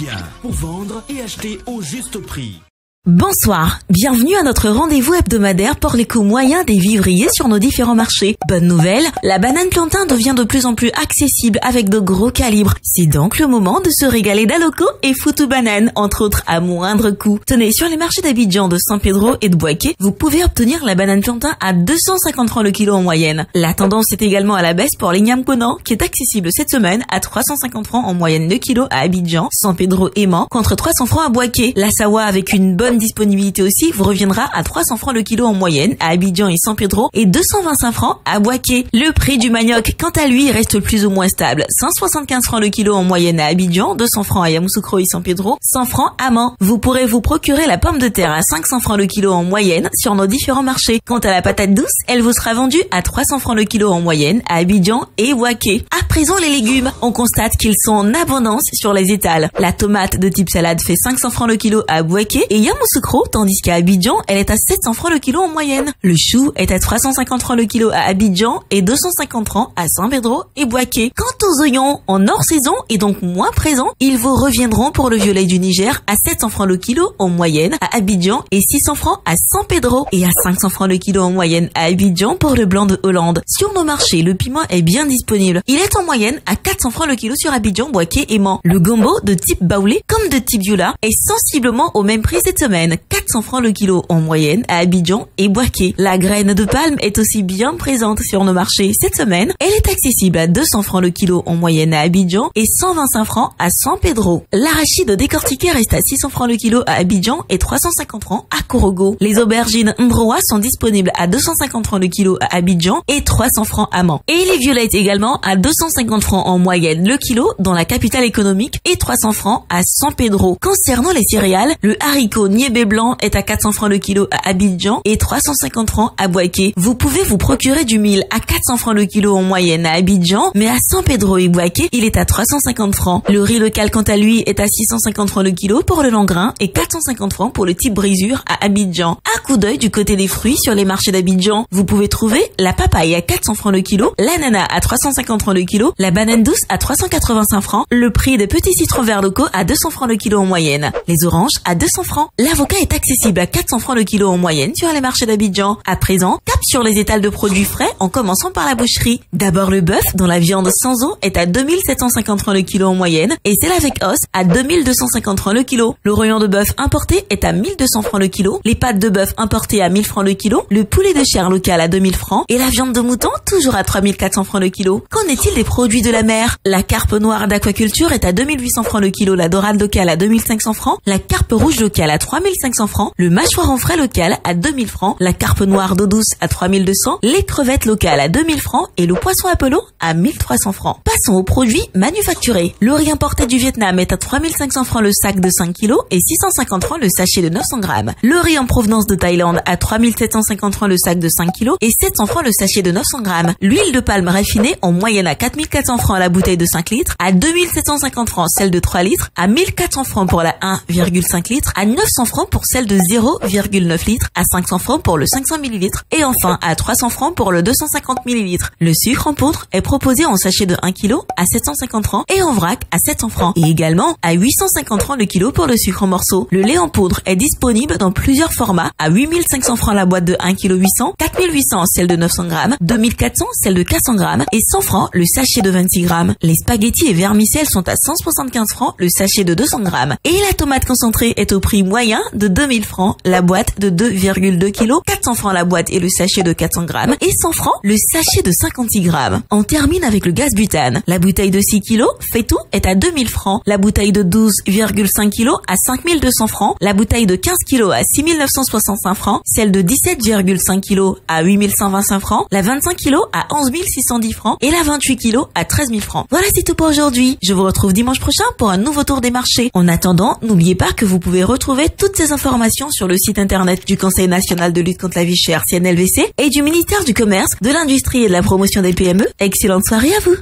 bien pour vendre et acheter au juste prix. Bonsoir, bienvenue à notre rendez-vous hebdomadaire pour les coûts moyens des vivriers sur nos différents marchés. Bonne nouvelle, la banane plantain devient de plus en plus accessible avec de gros calibres. C'est donc le moment de se régaler d'Aloco et Foutou Banane, entre autres à moindre coût. Tenez, sur les marchés d'Abidjan, de San Pedro et de Boaké, vous pouvez obtenir la banane plantain à 250 francs le kilo en moyenne. La tendance est également à la baisse pour l'igname Conan, qui est accessible cette semaine à 350 francs en moyenne le kilo à Abidjan, San Pedro et Mans, contre 300 francs à Boaké. La sawa avec une bonne disponibilité aussi vous reviendra à 300 francs le kilo en moyenne à Abidjan et San Pedro et 225 francs à Boaké. Le prix du manioc, quant à lui, reste plus ou moins stable. 175 francs le kilo en moyenne à Abidjan, 200 francs à Yamoussoukro et San Pedro, 100 francs à Mans. Vous pourrez vous procurer la pomme de terre à 500 francs le kilo en moyenne sur nos différents marchés. Quant à la patate douce, elle vous sera vendue à 300 francs le kilo en moyenne à Abidjan et Boaké. À présent, les légumes, on constate qu'ils sont en abondance sur les étals. La tomate de type salade fait 500 francs le kilo à Boaké et Yamoussoukro, tandis qu'à Abidjan, elle est à 700 francs le kilo en moyenne. Le chou est à 350 francs le kilo à Abidjan et 250 francs à San Pedro et Boaké. Quant aux oignons, en hors saison et donc moins présents, ils vous reviendront pour le violet du Niger à 700 francs le kilo en moyenne à Abidjan et 600 francs à San Pedro et à 500 francs le kilo en moyenne à Abidjan pour le blanc de Hollande. Sur nos marchés, le piment est bien disponible. Il est en moyenne à 400 francs le kilo sur Abidjan, Boaké et Mans. Le gombo de type baoulé comme de type viola est sensiblement au même prix cette semaine. 400 francs le kilo en moyenne à Abidjan et Boaké. La graine de palme est aussi bien présente sur nos marchés cette semaine. Elle est accessible à 200 francs le kilo en moyenne à Abidjan et 125 francs à San Pedro. L'arachide décortiqué reste à 600 francs le kilo à Abidjan et 350 francs à Korogo. Les aubergines Mbroa sont disponibles à 250 francs le kilo à Abidjan et 300 francs à Mans. Et les violettes également à 250 francs en moyenne le kilo dans la capitale économique et 300 francs à San Pedro. Concernant les céréales, le haricot niébé blanc est à 400 francs le kilo à Abidjan et 350 francs à Boaké. Vous pouvez vous procurer du mil à 400 francs le kilo en moyenne à Abidjan, mais à San Pedro et Boaké, il est à 350 francs. Le riz local, quant à lui, est à 650 francs le kilo pour le long grain et 450 francs pour le type brisure à Abidjan. Un coup d'œil du côté des fruits sur les marchés d'Abidjan. Vous pouvez trouver la papaye à 400 francs le kilo, l'ananas à 350 francs le kilo, la banane douce à 385 francs, le prix des petits citrons verts locaux à 200 francs le kilo en moyenne, les oranges à 200 francs. L'avocat est accessible à 400 francs le kilo en moyenne sur les marchés d'Abidjan. À présent, cap sur les étals de produits frais en commençant par la boucherie. D'abord le bœuf, dont la viande sans os est à 2750 francs le kilo en moyenne et celle avec os à 2250 francs le kilo. Le rayon de bœuf importé est à 1200 francs le kilo, les pâtes de bœuf importées à 1000 francs le kilo, le poulet de chair local à 2000 francs et la viande de mouton toujours à 3400 francs le kilo. Qu'en est-il des produits de la mer? La carpe noire d'aquaculture est à 2800 francs le kilo, la dorade locale à 2500 francs, la carpe rouge locale à 3500 francs, le mâchoire en frais local à 2000 francs, la carpe noire d'eau douce à 3200, les crevettes locales à 2000 francs et le poisson Apollo à 1300 francs. Passons aux produits manufacturés. Le riz importé du Vietnam est à 3500 francs le sac de 5 kg et 650 francs le sachet de 900 grammes. Le riz en provenance de Thaïlande à 3750 francs le sac de 5 kg et 700 francs le sachet de 900 grammes. L'huile de palme raffinée en moyenne à 4400 francs la bouteille de 5 litres, à 2750 francs celle de 3 litres, à 1400 francs pour la 1,5 litres, à 900 francs pour celle de 0,9 litres, à 500 francs pour le 500 ml et enfin à 300 francs pour le 250 ml. Le sucre en poudre est proposé en sachet de 1 kg à 750 francs et en vrac à 700 francs et également à 850 francs le kilo pour le sucre en morceaux. Le lait en poudre est disponible dans plusieurs formats à 8500 francs la boîte de 1 kg 800, 4800 celle de 900 grammes, 2400 celle de 400 grammes et 100 francs le sachet de 26 grammes. Les spaghettis et vermicelles sont à 175 francs le sachet de 200 grammes et la tomate concentrée est au prix moyen de 2000 francs la boîte de 2,2 kg, 400 francs la boîte et le sachet de 400 grammes et 100 francs le sachet de 56 grammes. On termine avec le gaz butane. La bouteille de 6 kg fait tout est à 2000 francs, la bouteille de 12,5 kg à 5200 francs, la bouteille de 15 kg à 6965 francs, celle de 17,5 kg à 8125 francs, la 25 kg à 11610 francs et la 28 kg à 13 000 francs. Voilà, c'est tout pour aujourd'hui. Je vous retrouve dimanche prochain pour un nouveau tour des marchés. En attendant, n'oubliez pas que vous pouvez retrouver toutes ces informations sur le site internet du Conseil national de lutte contre la vie chère CNLVC et du ministère du Commerce, de l'Industrie et de la Promotion des PME. Excellente soirée à vous.